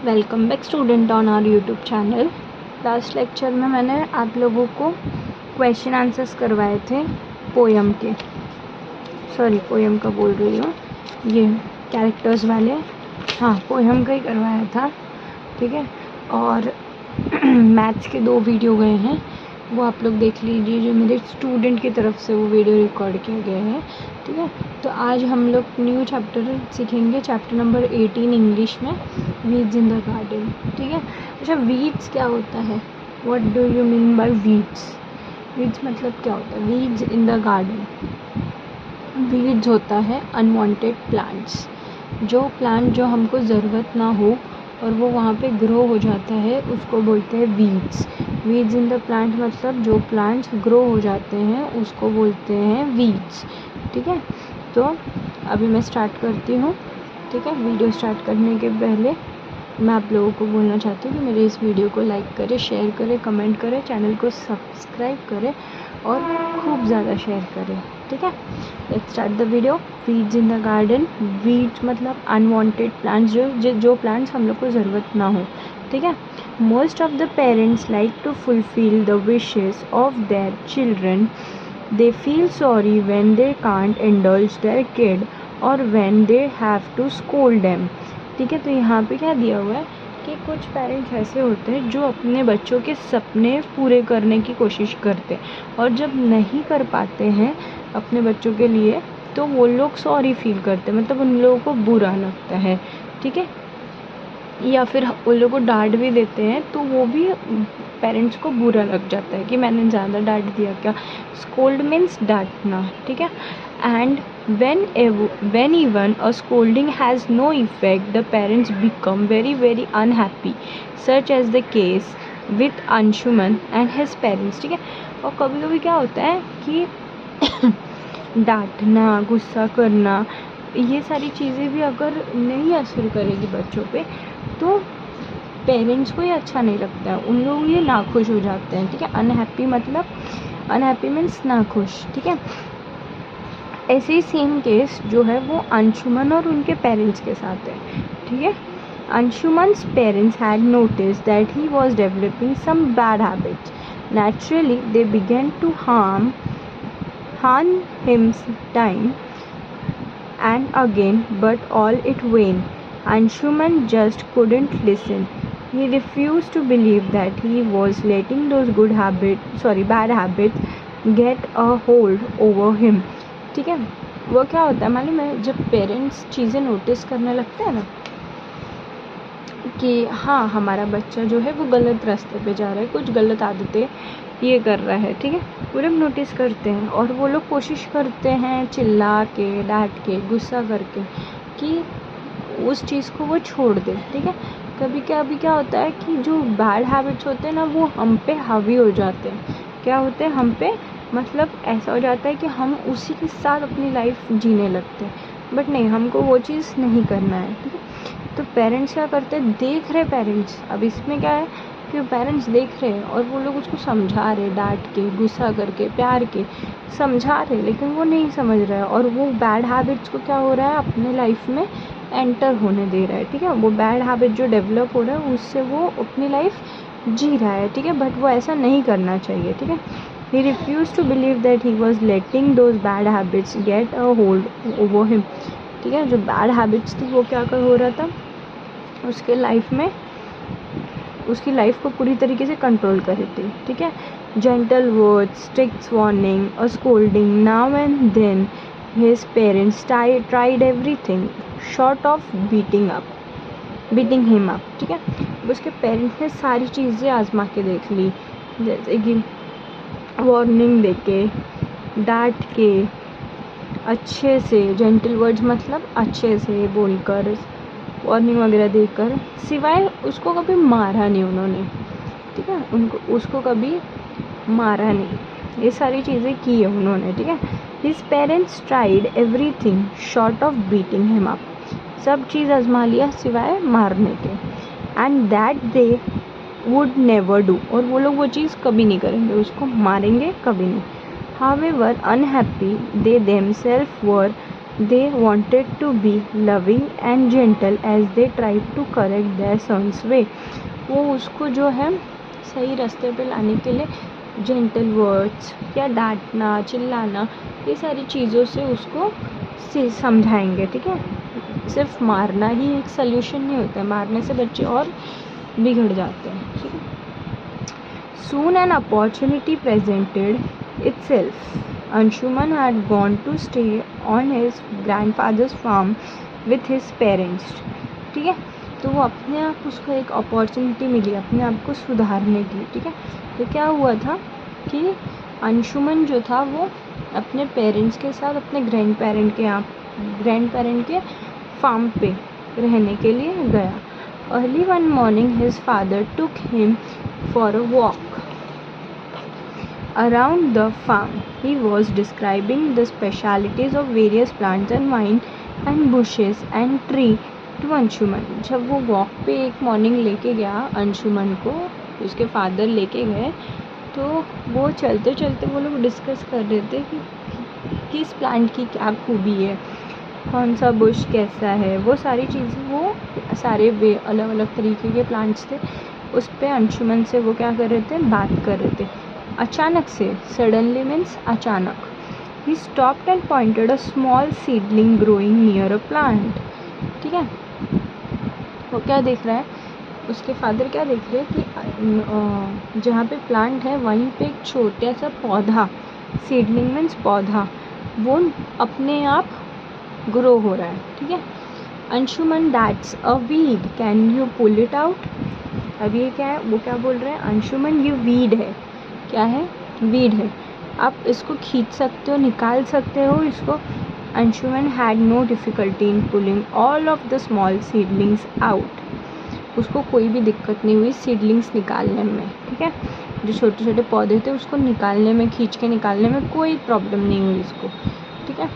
Welcome back student on our YouTube channel. Last lecture में मैंने आप लोगों को क्वेश्चन आंसर्स करवाए थे पोयम के, पोयम का बोल रही हूँ, ये कैरेक्टर्स वाले, हाँ पोयम का ही करवाया था, ठीक है। और मैथ्स के 2 वीडियो गए हैं, वो आप लोग देख लीजिए, जो मेरे स्टूडेंट की तरफ से वो वीडियो रिकॉर्ड किए गए हैं, ठीक है। तो आज हम लोग न्यू चैप्टर सीखेंगे, चैप्टर नंबर 18 इंग्लिश में, वीड्स इन द गार्डन, ठीक है। अच्छा, वीड्स क्या होता है? What do you mean by weeds? Weeds मतलब क्या होता है? Weeds in the garden, weeds होता है अनवांटेड प्लांट्स, जो प्लांट जो हमको ज़रूरत ना हो और वो वहाँ पे ग्रो हो जाता है, उसको बोलते हैं weeds. Weeds in the plant मतलब जो प्लांट्स ग्रो हो जाते हैं उसको बोलते हैं वीड्स, ठीक है। तो अभी मैं स्टार्ट करती हूँ, ठीक है। वीडियो स्टार्ट करने के पहले मैं आप लोगों को बोलना चाहती हूँ कि मेरे इस वीडियो को लाइक करें, शेयर करें, कमेंट करें, चैनल को सब्सक्राइब करें और खूब ज़्यादा शेयर करें, ठीक है। Let's start the video. Weeds in the garden, weeds मतलब अनवांटेड प्लांट्स, जो प्लांट्स हम लोग को ज़रूरत ना हो, ठीक है। Most of the parents like to fulfil the wishes of their children. They feel sorry when they can't indulge their kid और when they have to scold them, ठीक है। तो यहाँ पे क्या दिया हुआ है कि कुछ पेरेंट्स ऐसे होते हैं जो अपने बच्चों के सपने पूरे करने की कोशिश करते हैं और जब नहीं कर पाते हैं अपने बच्चों के लिए तो वो लोग सॉरी फील करते हैं, मतलब उन लोगों को बुरा लगता है, ठीक है। या फिर उन लोगों को डांट भी देते हैं तो वो भी पेरेंट्स को बुरा लग जाता है कि मैंने ज़्यादा डांट दिया क्या। स्कोल्ड मीन्स डांटना, ठीक है। And when even a scolding has no effect, the parents become very unhappy, such as the case with Anshuman and his parents, ठीक है। और कभी कभी क्या होता है कि डांटना, गुस्सा करना, ये सारी चीज़ें भी अगर नहीं असर करेगी बच्चों पे तो पेरेंट्स को ये अच्छा नहीं लगता है, उन लोग ये नाखुश हो जाते हैं, ठीक है। अनहैप्पी मतलब, अनहैप्पी मीन्स नाखुश, ठीक है। ऐसे ही सेम केस जो है वो अंशुमन और उनके पेरेंट्स के साथ है, ठीक है। Anshuman's parents had noticed that he was developing some bad habits. Naturally, they began to harm him time and again, but all it vain. Anshuman just couldn't listen. He refused to believe that he was letting those bad habits get a hold over him. ठीक है। वो क्या होता है मालूम है, जब parents चीज़ें नोटिस करने लगते हैं ना कि हाँ हमारा बच्चा जो है वो गलत रास्ते पे जा रहा है, कुछ गलत आदतें ये कर रहा है, ठीक है। वो लोग नोटिस करते हैं और वो लोग कोशिश करते हैं चिल्ला के, डांट के, गुस्सा करके कि उस चीज़ को वो छोड़ दे, ठीक है। कभी क्या होता है कि जो बैड हैबिट्स होते हैं ना वो हम पे हावी हो जाते हैं। क्या होते हैं हम पे, मतलब ऐसा हो जाता है कि हम उसी के साथ अपनी लाइफ जीने लगते हैं, बट नहीं, हमको वो चीज़ नहीं करना है, ठीक है। तो पेरेंट्स क्या करते हैं, देख रहे पेरेंट्स, अब इसमें क्या है कि पेरेंट्स देख रहे हैं और वो लोग उसको समझा रहे, डांट के, गुस्सा करके, प्यार के समझा रहे, लेकिन वो नहीं समझ रहा है और वो बैड हैबिट्स को क्या हो रहा है अपने लाइफ में एंटर होने दे रहा है, ठीक है। वो बैड हैबिट जो डेवलप हो रहा है उससे वो अपनी लाइफ जी रहा है, ठीक है, बट वो ऐसा नहीं करना चाहिए, ठीक है। He refused to believe that he was letting those bad habits get a hold over him, ठीक है। जो बैड हैबिट्स थी वो क्या कर हो रहा था उसके लाइफ में, उसकी लाइफ को पूरी तरीके से कंट्रोल कर रही थी, ठीक है। जेंटल वर्ड्स, स्ट्रिक्ट वार्निंग और scolding, now and then his parents tried everything short of beating him up, ठीक है। उसके पेरेंट्स ने सारी चीज़ें आजमा के देख ली, जैसे कि वार्निंग देके, डांट के, अच्छे से, जेंटल वर्ड्स मतलब अच्छे से बोलकर, वार्निंग वगैरह देकर, सिवाय उसको कभी मारा नहीं उन्होंने, ठीक है। उसको कभी मारा नहीं, ये सारी चीज़ें की है उन्होंने, ठीक है। His parents tried everything short of beating him up, सब चीज़ आजमा लिया सिवाय मारने के, and that they would never do, और वो लोग वो चीज़ कभी नहीं करेंगे, उसको मारेंगे कभी नहीं। However unhappy they themselves were They wanted to be loving and gentle as they tried to correct their son's way. वो उसको जो है सही रास्ते पे लाने के लिए जेंटल वर्ड्स या डांटना चिल्लाना ये सारी चीज़ों से उसको समझाएंगे, ठीक है। सिर्फ मारना ही एक सल्यूशन नहीं होता है, मारने से बच्चे और बिगड़ जाते हैं, ठीक है। Soon an opportunity presented itself. Anshuman had gone to stay on his grandfather's farm with his parents. ठीक है, तो वो अपने आप उसको एक अपॉर्चुनिटी मिली अपने आप को सुधारने की, ठीक है। तो क्या हुआ था कि अंशुमन जो था वो अपने पेरेंट्स के साथ अपने ग्रैंड पेरेंट के फार्म पे रहने के लिए गया। Early one morning his father took him for a walk around the farm. He was describing the specialities of various plants and vine and bushes and tree to Anshuman. जब वो walk पे एक मॉर्निंग लेके गया अंशुमन को, उसके फादर लेके गए, तो वो चलते चलते वो लोग डिस्कस कर रहे थे कि किस प्लांट की क्या खूबी है, कौन सा बुश कैसा है, वो सारी चीज़ें, वो सारे वे अलग अलग तरीके के प्लांट्स थे, उस पर अंशुमन से वो क्या कर रहे थे, बात कर रहे थे। अचानक से, सडनली मीन्स अचानक, he stopped and pointed a small seedling growing near a plant. ठीक है, वो क्या देख रहा है, उसके फादर क्या देख रहे हैं कि जहाँ पे प्लांट है वहीं पे एक छोटा सा पौधा, सीडलिंग मीन्स पौधा, वो अपने आप ग्रो हो रहा है। ठीक है, Anshuman that's a weed, can you pull it out. अब ये क्या है, वो क्या बोल रहे हैं, अंशुमन ये वीड है, क्या है, वीड है, आप इसको खींच सकते हो, निकाल सकते हो इसको। Anshuman had no difficulty in pulling all of the small seedlings out, उसको कोई भी दिक्कत नहीं हुई सीडलिंग्स निकालने में। ठीक है, जो छोटे छोटे पौधे थे उसको निकालने में, खींच के निकालने में कोई प्रॉब्लम नहीं हुई इसको। ठीक है,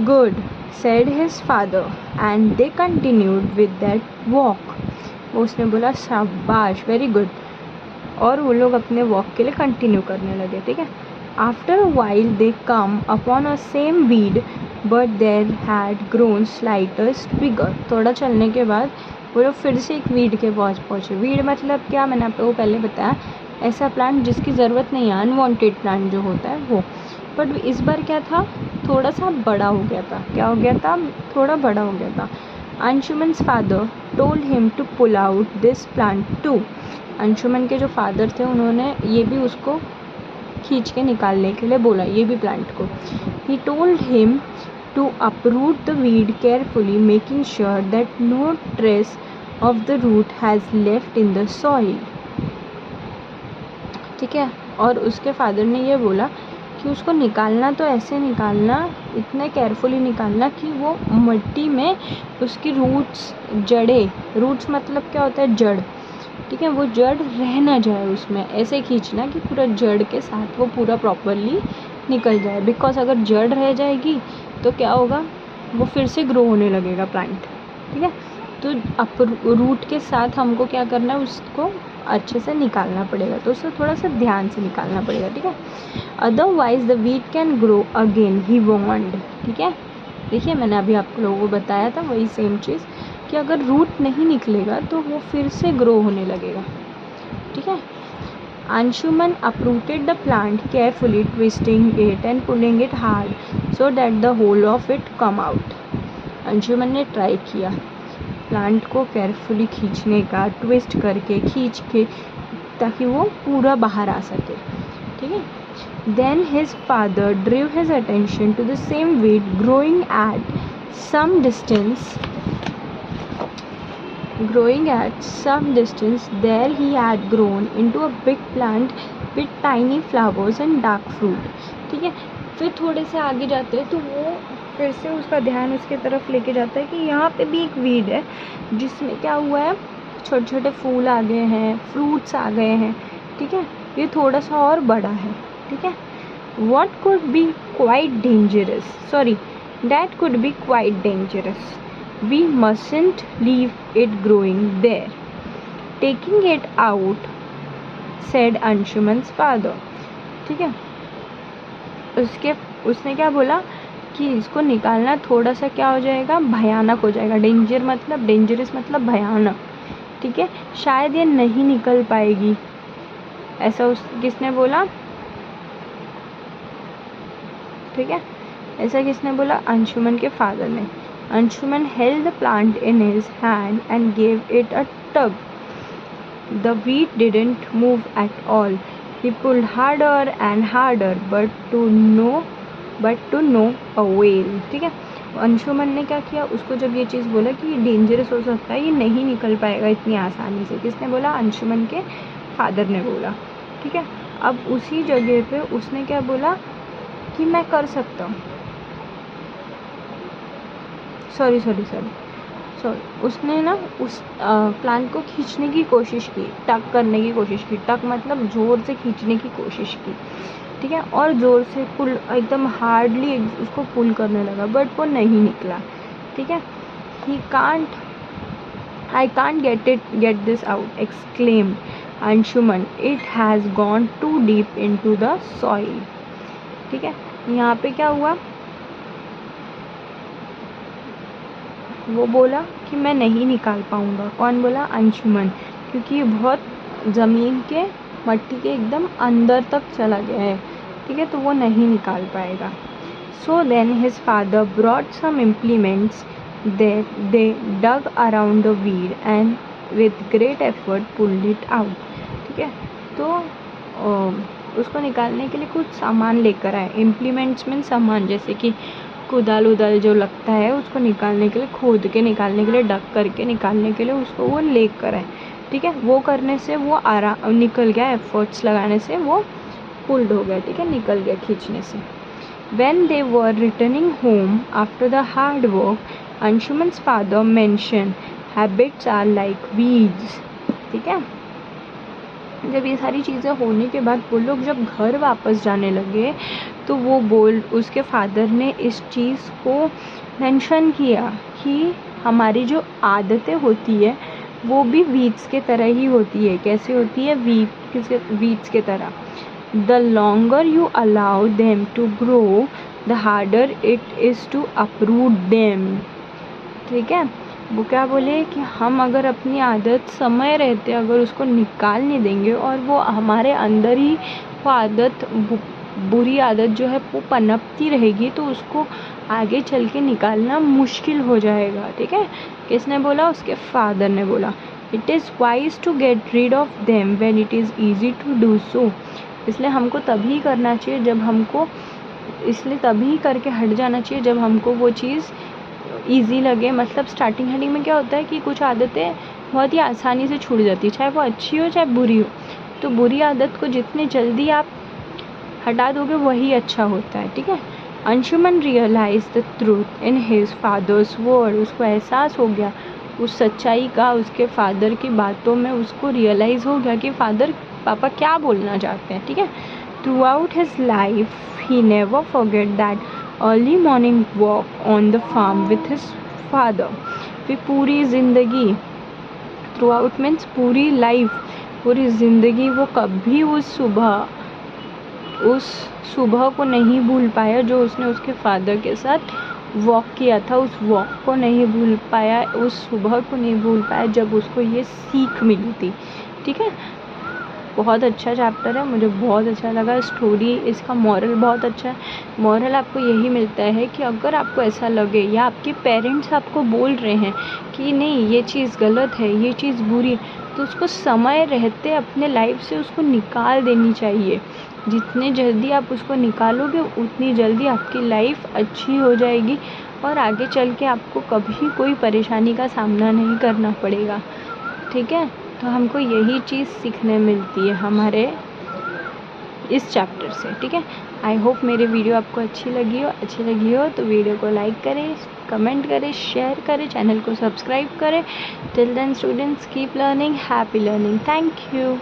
good said his father and they continued with that walk. वो उसने बोला शाबाश, वेरी गुड, और वो लोग अपने वॉक के लिए कंटिन्यू करने लगे। ठीक है, after a while they come upon a same weed but there had grown slightest bigger. थोड़ा चलने के बाद वो लोग फिर से एक वीड के पास पहुँचे। वीड मतलब क्या, मैंने आप लोगों को पहले बताया, ऐसा प्लांट जिसकी ज़रूरत नहीं है, अनवांटेड प्लांट जो होता है वो। बट इस बार क्या था, थोड़ा सा बड़ा हो गया था। क्या हो गया था, थोड़ा बड़ा हो गया था। Anshuman's father told him to pull out this plant too. Anshuman के जो फादर थे उन्होंने ये भी उसको खींच के निकालने के लिए बोला, ये भी प्लांट को। He told him to uproot the weed carefully, making sure that no trace of the root has left in the soil. ठीक है, और उसके फादर ने ये बोला कि उसको निकालना तो ऐसे निकालना, इतने केयरफुली निकालना कि वो मिट्टी में उसकी रूट्स, जड़ें, रूट्स मतलब क्या होता है, जड़। ठीक है, वो जड़ रह ना जाए उसमें, ऐसे खींचना कि पूरा जड़ के साथ वो पूरा प्रॉपरली निकल जाए। बिकॉज अगर जड़ रह जाएगी तो क्या होगा, वो फिर से ग्रो होने लगेगा प्लांट। ठीक है, तो रूट के साथ हमको क्या करना है, उसको अच्छे से निकालना पड़ेगा, तो उसको थोड़ा सा ध्यान से निकालना पड़ेगा। ठीक है, otherwise the weed can grow again, he warned. ठीक है, देखिए मैंने अभी आप लोगों को बताया था वही सेम चीज़ कि अगर रूट नहीं निकलेगा तो वो फिर से ग्रो होने लगेगा। ठीक है, Anshuman uprooted the plant carefully, twisting it and pulling it hard so that the whole of it come out. Anshuman ने ट्राई किया प्लांट को केयरफुली खींचने का, ट्विस्ट करके खींच के, ताकि वो पूरा बाहर आ सके। ठीक है, then his father drew his attention to the same weed growing at some distance. There he had grown into a big plant with tiny flowers and dark fruit. ठीक है, फिर थोड़े से आगे जाते हैं तो वो फिर से उसका ध्यान उसके तरफ लेके जाता है कि यहाँ पे भी एक वीड है जिसमें क्या हुआ है, छोटे छोटे फूल आ गए हैं, फ्रूट्स आ गए हैं। ठीक है, ये थोड़ा सा और बड़ा है। ठीक है, what could be quite dangerous, that could be quite dangerous. We mustn't leave it growing there. Taking it out, said Anshuman's father. ठीक है, उसके उसने क्या बोला कि इसको निकालना थोड़ा सा क्या हो जाएगा, भयानक हो जाएगा। डेंजरस मतलब भयानक, ठीक है। शायद ये नहीं निकल पाएगी, ऐसा किसने बोला, ठीक है। ऐसा किसने बोला, अंशुमन के फादर ने। Anshuman held the plant in his hand and gave it a tug. The weed didn't move at all. He pulled harder and harder but to no avail, ठीक है। अंशुमन ने क्या किया, उसको जब ये चीज़ बोला कि ये डेंजरस हो सकता है, ये नहीं निकल पाएगा इतनी आसानी से, किसने बोला, अंशुमन के फादर ने बोला, ठीक है। अब उसी जगह पे उसने क्या बोला कि मैं कर सकता हूँ, सॉरी उसने ना उस प्लांट को खींचने की कोशिश की, टक करने की कोशिश की। टक मतलब ज़ोर से खींचने की कोशिश की, ठीक है, और ज़ोर से पुल, एकदम हार्डली उसको पुल करने लगा, बट वो नहीं निकला, ठीक है। I can't get this out, exclaimed Anshuman. It has gone too deep into the soil, ठीक है। यहाँ पे क्या हुआ, वो बोला कि मैं नहीं निकाल पाऊँगा। कौन बोला, अंशुमन, क्योंकि ये बहुत ज़मीन के, मट्टी के एकदम अंदर तक चला गया है, ठीक है, तो वो नहीं निकाल पाएगा। So then his father brought some implements, they dug around the weed and with great effort pulled it out, ठीक है। तो उसको निकालने के लिए कुछ सामान लेकर आए। इम्प्लीमेंट्स में सामान, जैसे कि कुदाल उदाल जो लगता है उसको निकालने के लिए, खोद के निकालने के लिए, डग करके निकालने के लिए उसको वो लेकर आए, ठीक है। वो करने से वो निकल गया, एफर्ट्स लगाने से वो पुल्ड हो गया, ठीक है, निकल गया खींचने से। When they were returning home after the hard work, Anshuman's father mentioned habits are like weeds, ठीक है। जब ये सारी चीज़ें होने के बाद वो लोग जब घर वापस जाने लगे तो उसके फादर ने इस चीज़ को मेंशन किया कि हमारी जो आदतें होती है वो भी वीड्स के तरह ही होती है। कैसे होती है, वीड्स के तरह। The longer you allow them to grow, the harder it is to uproot them, ठीक है। वो क्या बोले कि हम अगर अपनी आदत समय रहते अगर उसको निकाल नहीं देंगे और वो हमारे अंदर ही वो आदत, बुरी आदत जो है वो पनपती रहेगी, तो उसको आगे चल के निकालना मुश्किल हो जाएगा, ठीक है। किसने बोला, उसके फादर ने बोला। It is wise to get rid of them when it is easy to do so. इसलिए हमको तभी करना चाहिए जब हमको, इसलिए तभी करके हट जाना चाहिए जब हमको वो चीज़ ईजी लगे। मतलब स्टार्टिंग में क्या होता है कि कुछ आदतें बहुत ही आसानी से छूट जाती है, चाहे वो अच्छी हो चाहे बुरी हो। तो बुरी आदत को जितनी जल्दी आप हटा दोगे वही अच्छा होता है, ठीक है। Anshuman realise the truth in his father's word. उसको एहसास हो गया उस सच्चाई का, उसके फादर की बातों में उसको रियलाइज़ हो गया कि पापा क्या बोलना चाहते हैं, ठीक है। Throughout his life he never forget that early morning walk on the farm with his father. फिर पूरी ज़िंदगी, थ्रू आउट मीन्स पूरी लाइफ, पूरी ज़िंदगी वो कभी उस सुबह को नहीं भूल पाया जो उसने उसके फादर के साथ वॉक किया था। उस वॉक को नहीं भूल पाया, उस सुबह को नहीं भूल पाया जब उसको ये सीख मिली थी, ठीक है। बहुत अच्छा चैप्टर है, मुझे बहुत अच्छा लगा स्टोरी। इसका मॉरल बहुत अच्छा है। मॉरल आपको यही मिलता है कि अगर आपको ऐसा लगे या आपके पेरेंट्स आपको बोल रहे हैं कि नहीं ये चीज़ गलत है, ये चीज़ बुरी, तो उसको समय रहते अपने लाइफ से उसको निकाल देनी चाहिए। जितने जल्दी आप उसको निकालोगे उतनी जल्दी आपकी लाइफ अच्छी हो जाएगी और आगे चल के आपको कभी कोई परेशानी का सामना नहीं करना पड़ेगा, ठीक है। तो हमको यही चीज़ सीखने मिलती है हमारे इस चैप्टर से, ठीक है। आई होप मेरी वीडियो आपको अच्छी लगी हो तो वीडियो को लाइक करें, कमेंट करें, शेयर करें, चैनल को सब्सक्राइब करें। Till then students keep learning, happy learning. Thank you.